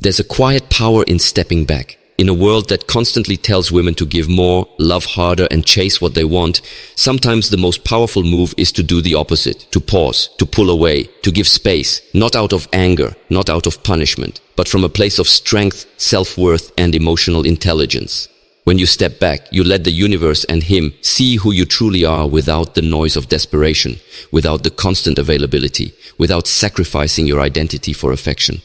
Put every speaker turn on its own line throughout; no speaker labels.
There's a quiet power in stepping back. In a world that constantly tells women to give more, love harder, and chase what they want, sometimes the most powerful move is to do the opposite, to pause, to pull away, to give space, not out of anger, not out of punishment, but from a place of strength, self-worth, and emotional intelligence. When you step back, you let the universe and him see who you truly are without the noise of desperation, without the constant availability, without sacrificing your identity for affection.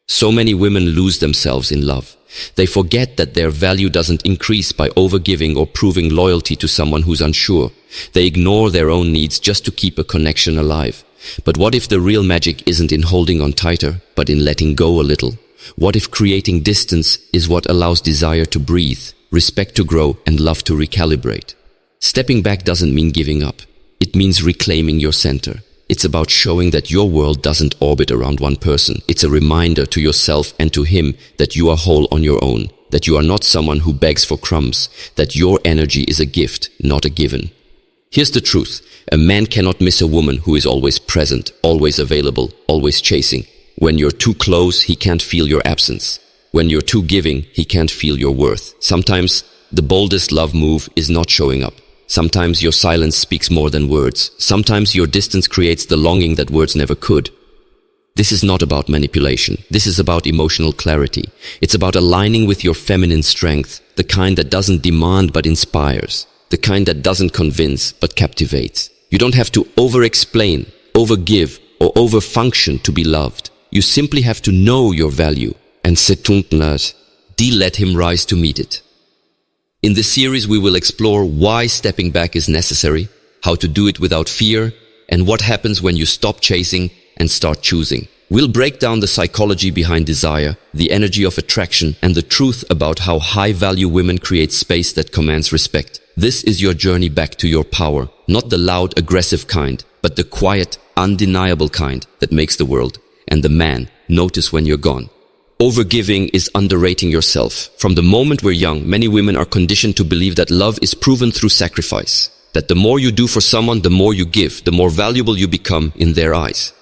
So many women lose themselves in love. They forget that their value doesn't increase by overgiving or proving loyalty to someone who's unsure. They ignore their own needs just to keep a connection alive. But what if the real magic isn't in holding on tighter, but in letting go a little? What if creating distance is what allows desire to breathe, respect to grow, and love to recalibrate? Stepping back doesn't mean giving up. It means reclaiming your center. It's about showing that your world doesn't orbit around one person. It's a reminder to yourself and to him that you are whole on your own, that you are not someone who begs for crumbs, that your energy is a gift, not a given. Here's the truth. A man cannot miss a woman who is always present, always available, always chasing. When you're too close, he can't feel your absence. When you're too giving, he can't feel your worth. Sometimes the boldest love move is not showing up. Sometimes your silence speaks more than words. Sometimes your distance creates the longing that words never could. This is not about manipulation. This is about emotional clarity. It's about aligning with your feminine strength, the kind that doesn't demand but inspires, the kind that doesn't convince but captivates. You don't have to over-explain, over-give, or over-function to be loved. You simply have to know your value, and let him rise to meet it. In this series, we will explore why stepping back is necessary, how to do it without fear, and what happens when you stop chasing and start choosing. We'll break down the psychology behind desire, the energy of attraction, and the truth about how high-value women create space that commands respect. This is your journey back to your power, not the loud, aggressive kind, but the quiet, undeniable kind that makes the world and the man notice when you're gone. Overgiving is underrating yourself. From the moment we're young, many women are conditioned to believe that love is proven through sacrifice. That the more you do for someone, the more you give, the more valuable you become in their eyes.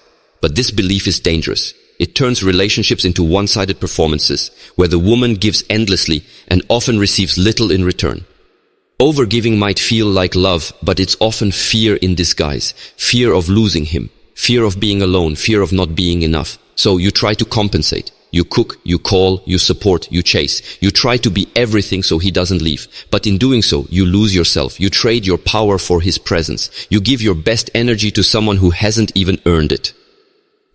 But this belief is dangerous. It turns relationships into one-sided performances, where the woman gives endlessly and often receives little in return. Overgiving might feel like love, but it's often fear in disguise. Fear of losing him, fear of being alone, fear of not being enough. So you try to compensate. You cook, you call, you support, you chase. You try to be everything so he doesn't leave. But in doing so, you lose yourself. You trade your power for his presence. You give your best energy to someone who hasn't even earned it.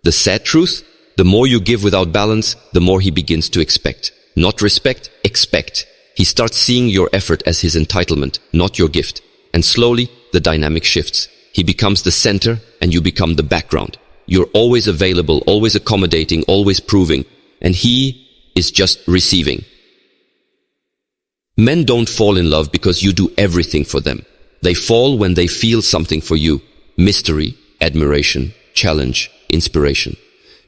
The sad truth? The more you give without balance, the more he begins to expect. Not respect, expect. He starts seeing your effort as his entitlement, not your gift. And slowly, the dynamic shifts. He becomes the center, and you become the background. You're always available, always accommodating, always proving. And he is just receiving. Men don't fall in love because you do everything for them. They fall when they feel something for you. Mystery, admiration, challenge, inspiration.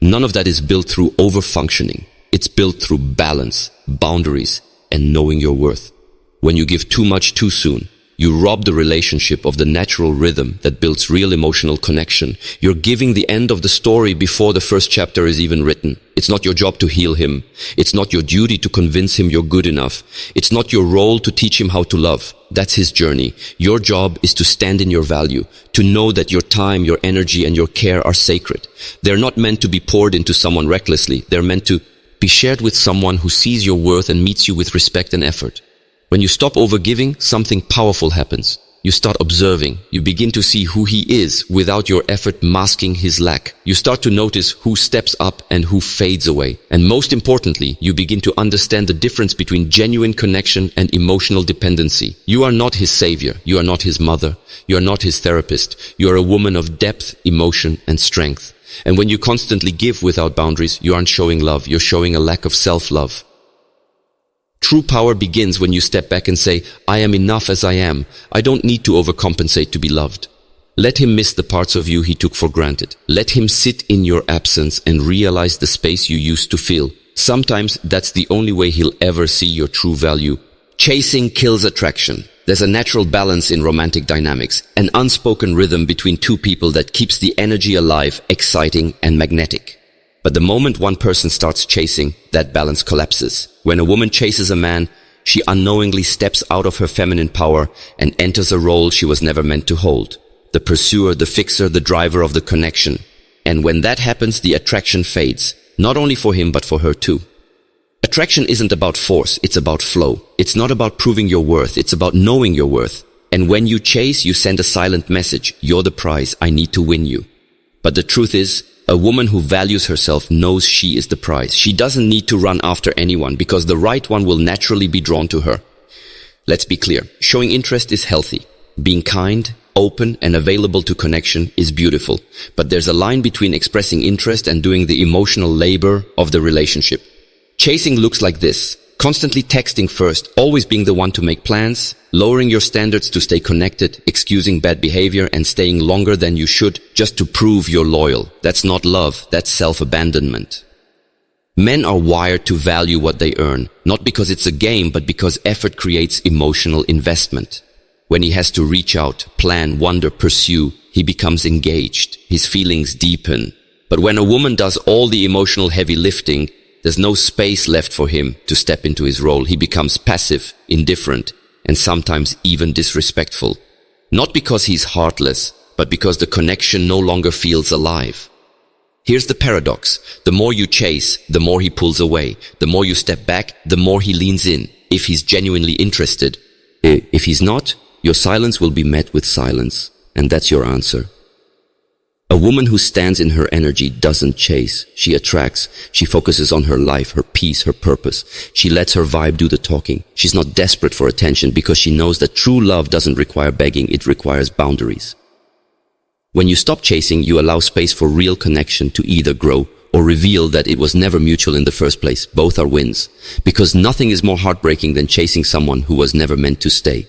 None of that is built through over-functioning. It's built through balance, boundaries, and knowing your worth. When you give too much too soon, you rob the relationship of the natural rhythm that builds real emotional connection. You're giving the end of the story before the first chapter is even written. It's not your job to heal him. It's not your duty to convince him you're good enough. It's not your role to teach him how to love. That's his journey. Your job is to stand in your value, to know that your time, your energy, and your care are sacred. They're not meant to be poured into someone recklessly. They're meant to be shared with someone who sees your worth and meets you with respect and effort. When you stop overgiving, something powerful happens. You start observing. You begin to see who he is without your effort masking his lack. You start to notice who steps up and who fades away. And most importantly, you begin to understand the difference between genuine connection and emotional dependency. You are not his savior. You are not his mother. You are not his therapist. You are a woman of depth, emotion, and strength. And when you constantly give without boundaries, you aren't showing love. You're showing a lack of self-love. True power begins when you step back and say, I am enough as I am. I don't need to overcompensate to be loved. Let him miss the parts of you he took for granted. Let him sit in your absence and realize the space you used to fill. Sometimes that's the only way he'll ever see your true value. Chasing kills attraction. There's a natural balance in romantic dynamics, an unspoken rhythm between two people that keeps the energy alive, exciting, and magnetic. But the moment one person starts chasing, that balance collapses. When a woman chases a man, she unknowingly steps out of her feminine power and enters a role she was never meant to hold. The pursuer, the fixer, the driver of the connection. And when that happens, the attraction fades. Not only for him, but for her too. Attraction isn't about force, it's about flow. It's not about proving your worth, it's about knowing your worth. And when you chase, you send a silent message. You're the prize, I need to win you. But the truth is, a woman who values herself knows she is the prize. She doesn't need to run after anyone because the right one will naturally be drawn to her. Let's be clear. Showing interest is healthy. Being kind, open, and available to connection is beautiful. But there's a line between expressing interest and doing the emotional labor of the relationship. Chasing looks like this. Constantly texting first, always being the one to make plans, lowering your standards to stay connected, excusing bad behavior, and staying longer than you should just to prove you're loyal. That's not love, that's self-abandonment. Men are wired to value what they earn, not because it's a game, but because effort creates emotional investment. When he has to reach out, plan, wonder, pursue, he becomes engaged. His feelings deepen. But when a woman does all the emotional heavy lifting, there's no space left for him to step into his role. He becomes passive, indifferent, and sometimes even disrespectful. Not because he's heartless, but because the connection no longer feels alive. Here's the paradox. The more you chase, the more he pulls away. The more you step back, the more he leans in, if he's genuinely interested. If he's not, your silence will be met with silence, and that's your answer. A woman who stands in her energy doesn't chase. She attracts. She focuses on her life, her peace, her purpose. She lets her vibe do the talking. She's not desperate for attention because she knows that true love doesn't require begging, it requires boundaries. When you stop chasing, you allow space for real connection to either grow or reveal that it was never mutual in the first place. Both are wins. Because nothing is more heartbreaking than chasing someone who was never meant to stay.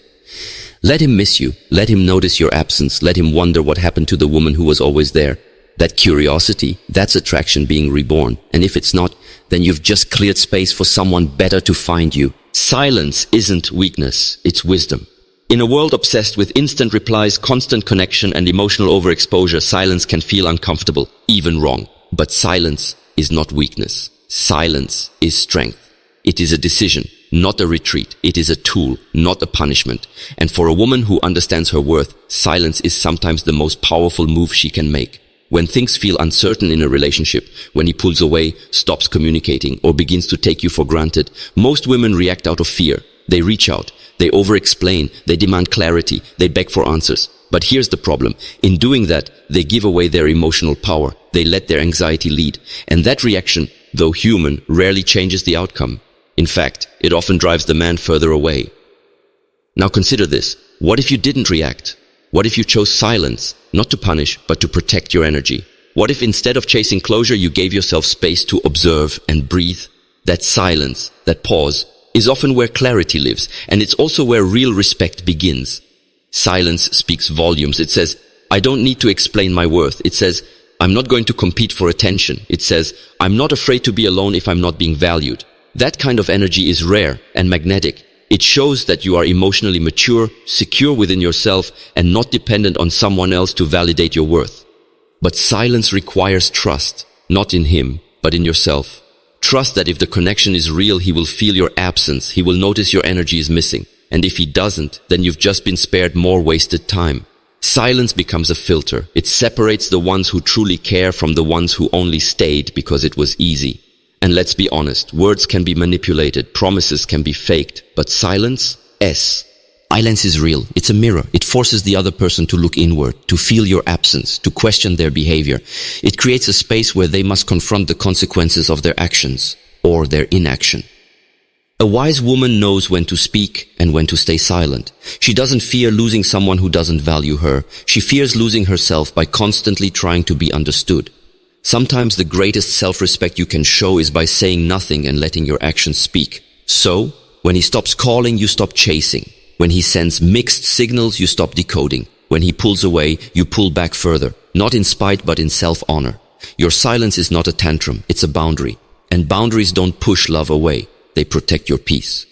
Let him miss you. Let him notice your absence. Let him wonder what happened to the woman who was always there. That curiosity, that's attraction being reborn. And if it's not, then you've just cleared space for someone better to find you. Silence isn't weakness, it's wisdom. In a world obsessed with instant replies, constant connection, and emotional overexposure, silence can feel uncomfortable, even wrong. But silence is not weakness. Silence is strength. It is a decision, not a retreat. It is a tool, not a punishment. And for a woman who understands her worth, silence is sometimes the most powerful move she can make. When things feel uncertain in a relationship, when he pulls away, stops communicating, or begins to take you for granted, most women react out of fear. They reach out, they over-explain, they demand clarity, they beg for answers. But here's the problem. In doing that, they give away their emotional power. They let their anxiety lead. And that reaction, though human, rarely changes the outcome. In fact, it often drives the man further away. Now consider this. What if you didn't react? What if you chose silence, not to punish, but to protect your energy? What if instead of chasing closure, you gave yourself space to observe and breathe? That silence, that pause, is often where clarity lives, and it's also where real respect begins. Silence speaks volumes. It says, I don't need to explain my worth. It says, I'm not going to compete for attention. It says, I'm not afraid to be alone if I'm not being valued. That kind of energy is rare and magnetic. It shows that you are emotionally mature, secure within yourself, and not dependent on someone else to validate your worth. But silence requires trust, not in him, but in yourself. Trust that if the connection is real, he will feel your absence, he will notice your energy is missing. And if he doesn't, then you've just been spared more wasted time. Silence becomes a filter. It separates the ones who truly care from the ones who only stayed because it was easy. And let's be honest, words can be manipulated, promises can be faked, but silence? Silence is real. It's a mirror. It forces the other person to look inward, to feel your absence, to question their behavior. It creates a space where they must confront the consequences of their actions, or their inaction. A wise woman knows when to speak and when to stay silent. She doesn't fear losing someone who doesn't value her. She fears losing herself by constantly trying to be understood. Sometimes the greatest self-respect you can show is by saying nothing and letting your actions speak. So, when he stops calling, you stop chasing. When he sends mixed signals, you stop decoding. When he pulls away, you pull back further. Not in spite, but in self-honor. Your silence is not a tantrum, it's a boundary. And boundaries don't push love away, they protect your peace.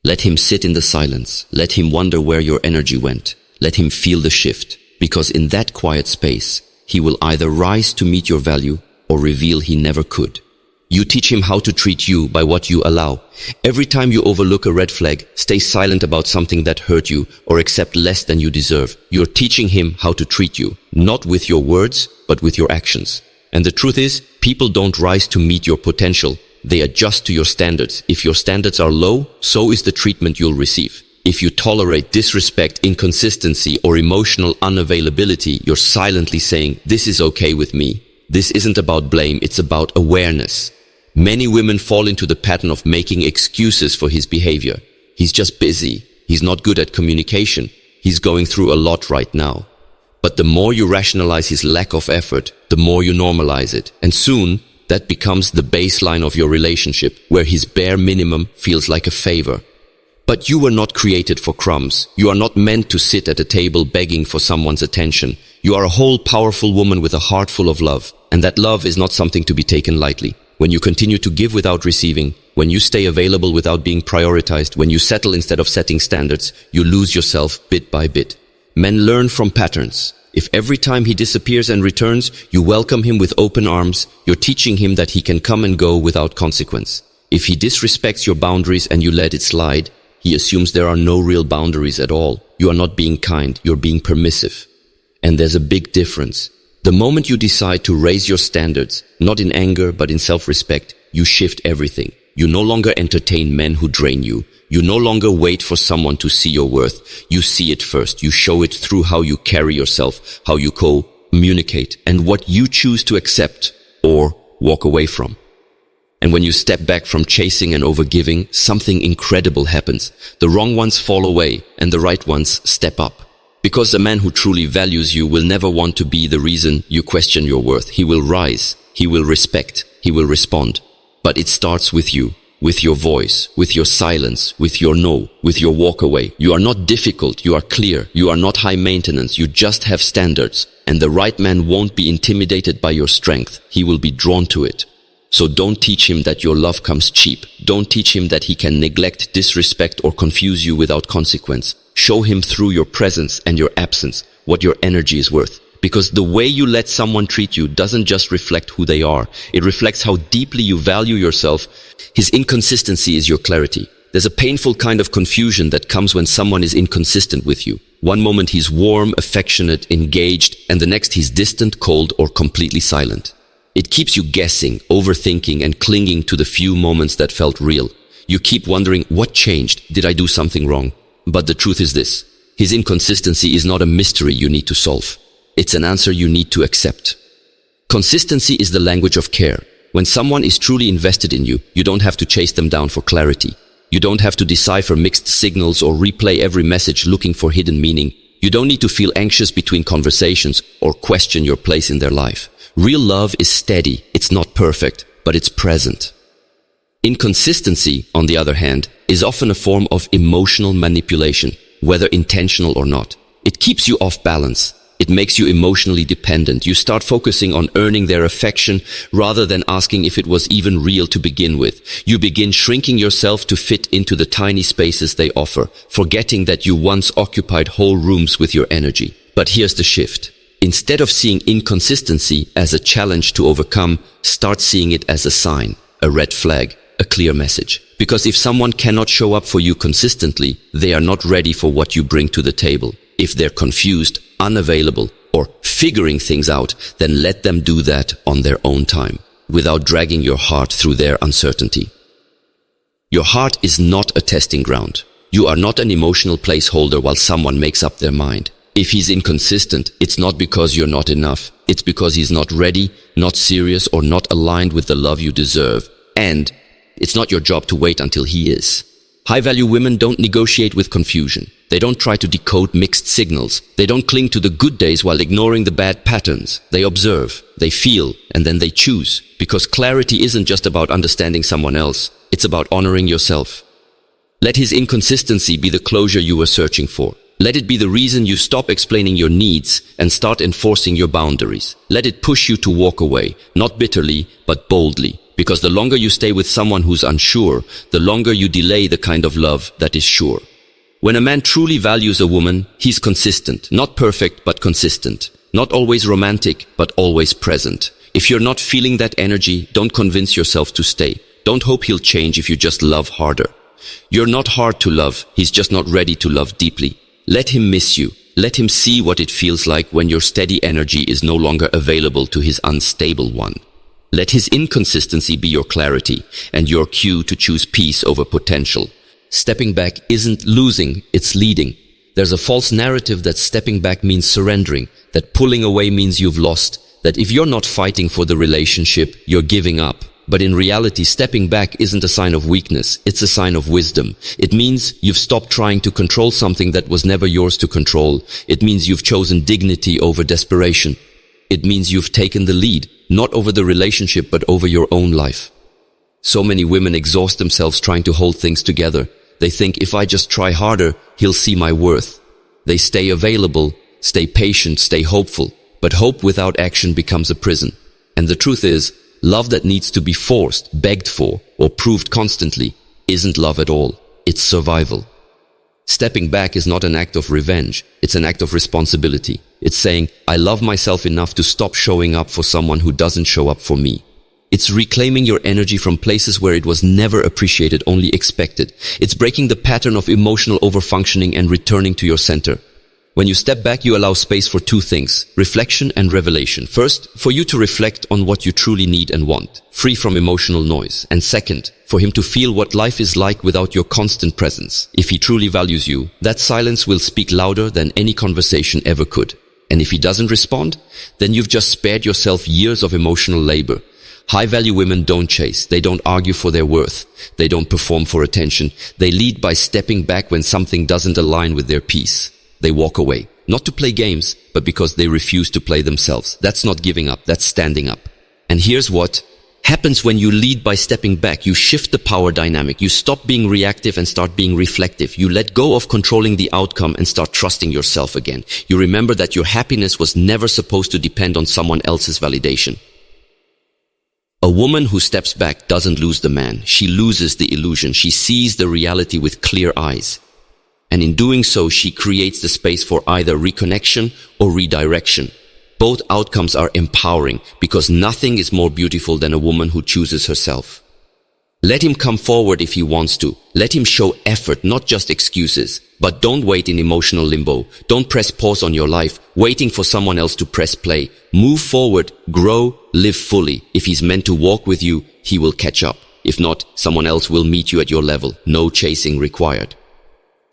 Let him sit in the silence. Let him wonder where your energy went. Let him feel the shift. Because in that quiet space, he will either rise to meet your value or reveal he never could. You teach him how to treat you by what you allow. Every time you overlook a red flag, stay silent about something that hurt you, or accept less than you deserve, you're teaching him how to treat you, not with your words, but with your actions. And the truth is, people don't rise to meet your potential. They adjust to your standards. If your standards are low, so is the treatment you'll receive. If you tolerate disrespect, inconsistency, or emotional unavailability, you're silently saying, "This is okay with me." This isn't about blame, it's about awareness. Many women fall into the pattern of making excuses for his behavior. He's just busy. He's not good at communication. He's going through a lot right now. But the more you rationalize his lack of effort, the more you normalize it. And soon, that becomes the baseline of your relationship, where his bare minimum feels like a favor. But you were not created for crumbs. You are not meant to sit at a table begging for someone's attention. You are a whole, powerful woman with a heart full of love. And that love is not something to be taken lightly. When you continue to give without receiving, when you stay available without being prioritized, when you settle instead of setting standards, you lose yourself bit by bit. Men learn from patterns. If every time he disappears and returns, you welcome him with open arms, you're teaching him that he can come and go without consequence. If he disrespects your boundaries and you let it slide, he assumes there are no real boundaries at all. You are not being kind, you're being permissive. And there's a big difference. The moment you decide to raise your standards, not in anger but in self-respect, you shift everything. You no longer entertain men who drain you. You no longer wait for someone to see your worth. You see it first. You show it through how you carry yourself, how you communicate, and what you choose to accept or walk away from. And when you step back from chasing and overgiving, something incredible happens. The wrong ones fall away and the right ones step up. Because a man who truly values you will never want to be the reason you question your worth. He will rise, he will respect, he will respond. But it starts with you, with your voice, with your silence, with your no, with your walk away. You are not difficult, you are clear, you are not high maintenance, you just have standards. And the right man won't be intimidated by your strength, he will be drawn to it. So don't teach him that your love comes cheap. Don't teach him that he can neglect, disrespect, or confuse you without consequence. Show him through your presence and your absence what your energy is worth. Because the way you let someone treat you doesn't just reflect who they are. It reflects how deeply you value yourself. His inconsistency is your clarity. There's a painful kind of confusion that comes when someone is inconsistent with you. One moment he's warm, affectionate, engaged, and the next he's distant, cold, or completely silent. It keeps you guessing, overthinking, and clinging to the few moments that felt real. You keep wondering, what changed? Did I do something wrong? But the truth is this. His inconsistency is not a mystery you need to solve. It's an answer you need to accept. Consistency is the language of care. When someone is truly invested in you, you don't have to chase them down for clarity. You don't have to decipher mixed signals or replay every message looking for hidden meaning. You don't need to feel anxious between conversations or question your place in their life. Real love is steady. It's not perfect, but it's present. Inconsistency, on the other hand, is often a form of emotional manipulation, whether intentional or not. It keeps you off balance. It makes you emotionally dependent. You start focusing on earning their affection rather than asking if it was even real to begin with. You begin shrinking yourself to fit into the tiny spaces they offer, forgetting that you once occupied whole rooms with your energy. But here's the shift. Instead of seeing inconsistency as a challenge to overcome, start seeing it as a sign, a red flag, a clear message. Because if someone cannot show up for you consistently, they are not ready for what you bring to the table. If they're confused, unavailable, or figuring things out, then let them do that on their own time, without dragging your heart through their uncertainty. Your heart is not a testing ground. You are not an emotional placeholder while someone makes up their mind. If he's inconsistent, it's not because you're not enough. It's because he's not ready, not serious, or not aligned with the love you deserve. And it's not your job to wait until he is. High-value women don't negotiate with confusion. They don't try to decode mixed signals. They don't cling to the good days while ignoring the bad patterns. They observe, they feel, and then they choose. Because clarity isn't just about understanding someone else. It's about honoring yourself. Let his inconsistency be the closure you were searching for. Let it be the reason you stop explaining your needs and start enforcing your boundaries. Let it push you to walk away, not bitterly, but boldly. Because the longer you stay with someone who's unsure, the longer you delay the kind of love that is sure. When a man truly values a woman, he's consistent. Not perfect, but consistent. Not always romantic, but always present. If you're not feeling that energy, don't convince yourself to stay. Don't hope he'll change if you just love harder. You're not hard to love, he's just not ready to love deeply. Let him miss you. Let him see what it feels like when your steady energy is no longer available to his unstable one. Let his inconsistency be your clarity and your cue to choose peace over potential. Stepping back isn't losing, it's leading. There's a false narrative that stepping back means surrendering, that pulling away means you've lost, that if you're not fighting for the relationship, you're giving up. But in reality, stepping back isn't a sign of weakness, it's a sign of wisdom. It means you've stopped trying to control something that was never yours to control. It means you've chosen dignity over desperation. It means you've taken the lead, not over the relationship, but over your own life. So many women exhaust themselves trying to hold things together. They think, if I just try harder, he'll see my worth. They stay available, stay patient, stay hopeful. But hope without action becomes a prison. And the truth is, love that needs to be forced, begged for, or proved constantly isn't love at all. It's survival. Stepping back is not an act of revenge. It's an act of responsibility. It's saying, I love myself enough to stop showing up for someone who doesn't show up for me. It's reclaiming your energy from places where it was never appreciated, only expected. It's breaking the pattern of emotional overfunctioning and returning to your center. When you step back, you allow space for two things, reflection and revelation. First, for you to reflect on what you truly need and want, free from emotional noise. And second, for him to feel what life is like without your constant presence. If he truly values you, that silence will speak louder than any conversation ever could. And if he doesn't respond, then you've just spared yourself years of emotional labor. High-value women don't chase. They don't argue for their worth. They don't perform for attention. They lead by stepping back when something doesn't align with their peace. They walk away, not to play games, but because they refuse to play themselves. That's not giving up, that's standing up. And here's what happens when you lead by stepping back. You shift the power dynamic. You stop being reactive and start being reflective. You let go of controlling the outcome and start trusting yourself again. You remember that your happiness was never supposed to depend on someone else's validation. A woman who steps back doesn't lose the man. She loses the illusion. She sees the reality with clear eyes. And in doing so, she creates the space for either reconnection or redirection. Both outcomes are empowering because nothing is more beautiful than a woman who chooses herself. Let him come forward if he wants to. Let him show effort, not just excuses. But don't wait in emotional limbo. Don't press pause on your life, waiting for someone else to press play. Move forward, grow, live fully. If he's meant to walk with you, he will catch up. If not, someone else will meet you at your level. No chasing required.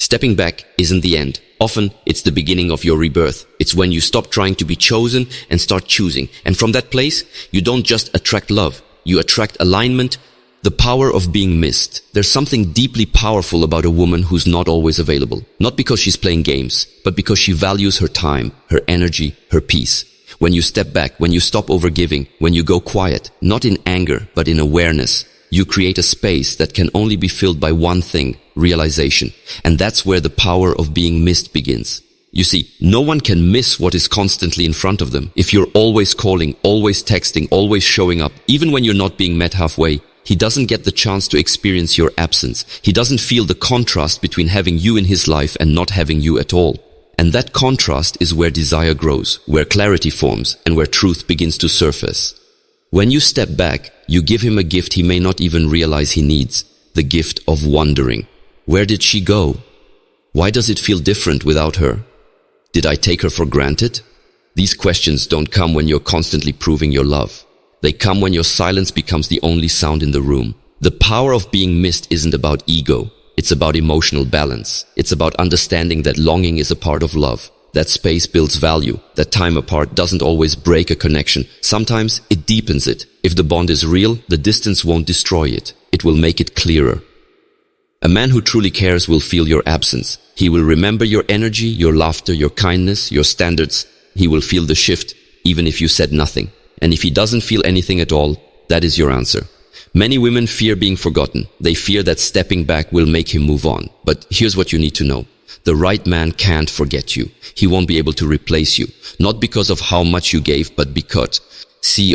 Stepping back isn't the end. Often, it's the beginning of your rebirth. It's when you stop trying to be chosen and start choosing. And from that place, you don't just attract love. You attract alignment, the power of being missed. There's something deeply powerful about a woman who's not always available. Not because she's playing games, but because she values her time, her energy, her peace. When you step back, when you stop overgiving, when you go quiet, not in anger, but in awareness, you create a space that can only be filled by one thing, realization. And that's where the power of being missed begins. You see, no one can miss what is constantly in front of them. If you're always calling, always texting, always showing up, even when you're not being met halfway, he doesn't get the chance to experience your absence. He doesn't feel the contrast between having you in his life and not having you at all. And that contrast is where desire grows, where clarity forms, and where truth begins to surface. When you step back, you give him a gift he may not even realize he needs, the gift of wondering. Where did she go? Why does it feel different without her? Did I take her for granted? These questions don't come when you're constantly proving your love. They come when your silence becomes the only sound in the room. The power of being missed isn't about ego. It's about emotional balance. It's about understanding that longing is a part of love. That space builds value. That time apart doesn't always break a connection. Sometimes it deepens it. If the bond is real, the distance won't destroy it. It will make it clearer. A man who truly cares will feel your absence. He will remember your energy, your laughter, your kindness, your standards. He will feel the shift, even if you said nothing. And if he doesn't feel anything at all, that is your answer. Many women fear being forgotten. They fear that stepping back will make him move on. But here's what you need to know. The right man can't forget you. He won't be able to replace you. Not because of how much you gave, but because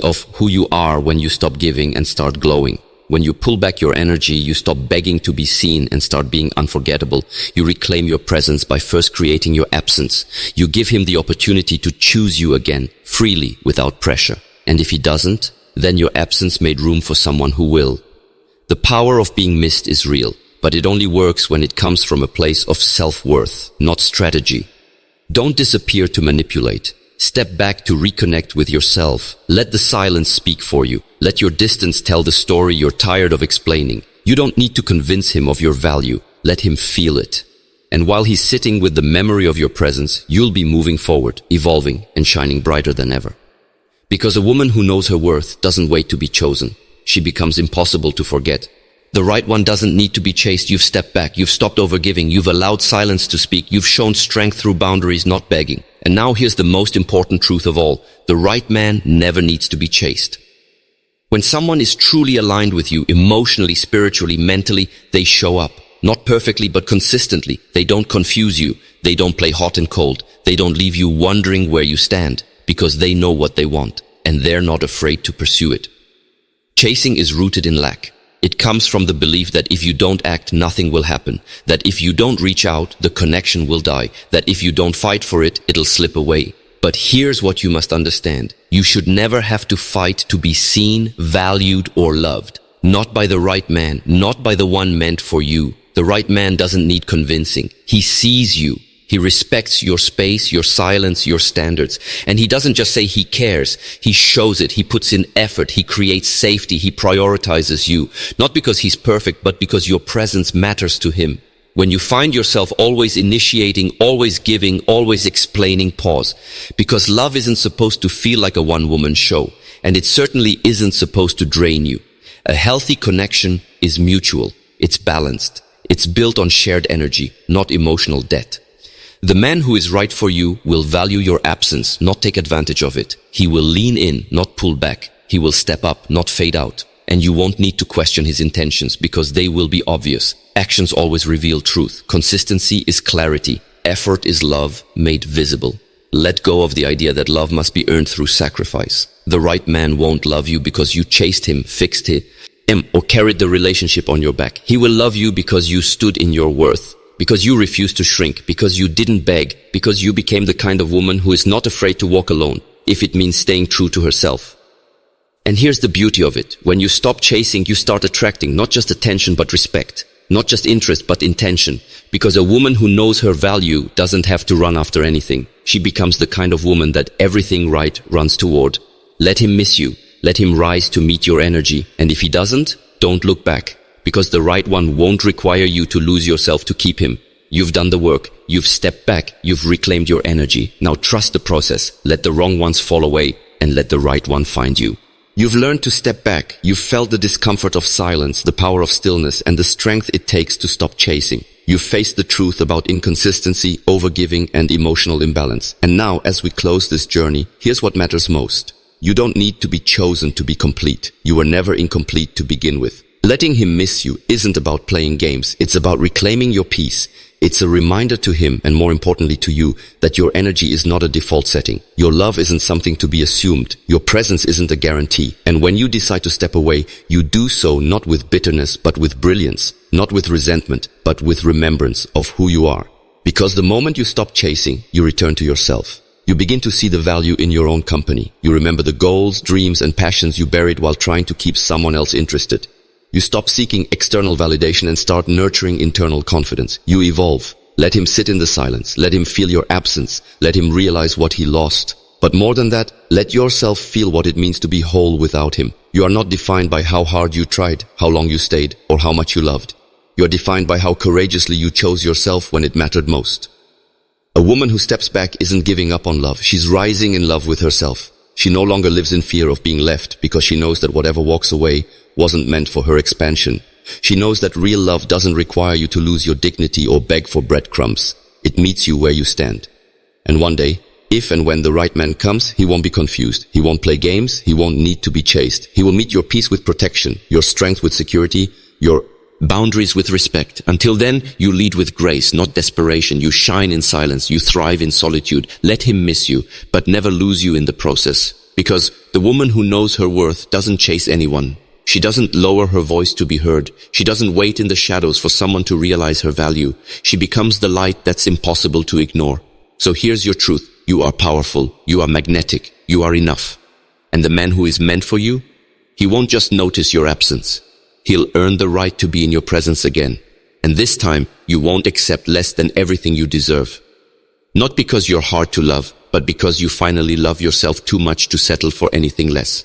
of who you are when you stop giving and start glowing. When you pull back your energy, you stop begging to be seen and start being unforgettable. You reclaim your presence by first creating your absence. You give him the opportunity to choose you again, freely, without pressure. And if he doesn't, then your absence made room for someone who will. The power of being missed is real, but it only works when it comes from a place of self-worth, not strategy. Don't disappear to manipulate. Step back to reconnect with yourself. Let the silence speak for you. Let your distance tell the story you're tired of explaining. You don't need to convince him of your value. Let him feel it. And while he's sitting with the memory of your presence, you'll be moving forward, evolving, and shining brighter than ever. Because a woman who knows her worth doesn't wait to be chosen. She becomes impossible to forget. The right one doesn't need to be chased. You've stepped back. You've stopped overgiving. You've allowed silence to speak. You've shown strength through boundaries, not begging. And now here's the most important truth of all. The right man never needs to be chased. When someone is truly aligned with you, emotionally, spiritually, mentally, they show up. Not perfectly, but consistently. They don't confuse you. They don't play hot and cold. They don't leave you wondering where you stand, because they know what they want, and they're not afraid to pursue it. Chasing is rooted in lack. It comes from the belief that if you don't act, nothing will happen. That if you don't reach out, the connection will die. That if you don't fight for it, it'll slip away. But here's what you must understand. You should never have to fight to be seen, valued, or loved. Not by the right man, not by the one meant for you. The right man doesn't need convincing. He sees you. He respects your space, your silence, your standards. And he doesn't just say he cares. He shows it. He puts in effort. He creates safety. He prioritizes you. Not because he's perfect, but because your presence matters to him. When you find yourself always initiating, always giving, always explaining, pause. Because love isn't supposed to feel like a one-woman show. And it certainly isn't supposed to drain you. A healthy connection is mutual. It's balanced. It's built on shared energy, not emotional debt. The man who is right for you will value your absence, not take advantage of it. He will lean in, not pull back. He will step up, not fade out. And you won't need to question his intentions because they will be obvious. Actions always reveal truth. Consistency is clarity. Effort is love made visible. Let go of the idea that love must be earned through sacrifice. The right man won't love you because you chased him, fixed him, or carried the relationship on your back. He will love you because you stood in your worth. Because you refused to shrink, because you didn't beg, because you became the kind of woman who is not afraid to walk alone, if it means staying true to herself. And here's the beauty of it. When you stop chasing, you start attracting not just attention but respect. Not just interest but intention. Because a woman who knows her value doesn't have to run after anything. She becomes the kind of woman that everything right runs toward. Let him miss you. Let him rise to meet your energy. And if he doesn't, don't look back. Because the right one won't require you to lose yourself to keep him. You've done the work. You've stepped back. You've reclaimed your energy. Now trust the process. Let the wrong ones fall away and let the right one find you. You've learned to step back. You've felt the discomfort of silence, the power of stillness, and the strength it takes to stop chasing. You've faced the truth about inconsistency, overgiving, and emotional imbalance. And now, as we close this journey, here's what matters most. You don't need to be chosen to be complete. You were never incomplete to begin with. Letting him miss you isn't about playing games. It's about reclaiming your peace. It's a reminder to him, and more importantly to you, that your energy is not a default setting. Your love isn't something to be assumed. Your presence isn't a guarantee. And when you decide to step away, you do so not with bitterness, but with brilliance. Not with resentment, but with remembrance of who you are. Because the moment you stop chasing, you return to yourself. You begin to see the value in your own company. You remember the goals, dreams, and passions you buried while trying to keep someone else interested. You stop seeking external validation and start nurturing internal confidence. You evolve. Let him sit in the silence. Let him feel your absence. Let him realize what he lost. But more than that, let yourself feel what it means to be whole without him. You are not defined by how hard you tried, how long you stayed, or how much you loved. You are defined by how courageously you chose yourself when it mattered most. A woman who steps back isn't giving up on love. She's rising in love with herself. She no longer lives in fear of being left because she knows that whatever walks away wasn't meant for her expansion. She knows that real love doesn't require you to lose your dignity or beg for breadcrumbs. It meets you where you stand. And one day, if and when the right man comes, he won't be confused. He won't play games. He won't need to be chased. He will meet your peace with protection, your strength with security, your boundaries with respect. Until then, you lead with grace, not desperation. You shine in silence. You thrive in solitude. Let him miss you, but never lose you in the process. Because the woman who knows her worth doesn't chase anyone. She doesn't lower her voice to be heard. She doesn't wait in the shadows for someone to realize her value. She becomes the light that's impossible to ignore. So here's your truth. You are powerful. You are magnetic. You are enough. And the man who is meant for you, he won't just notice your absence. He'll earn the right to be in your presence again. And this time, you won't accept less than everything you deserve. Not because you're hard to love, but because you finally love yourself too much to settle for anything less.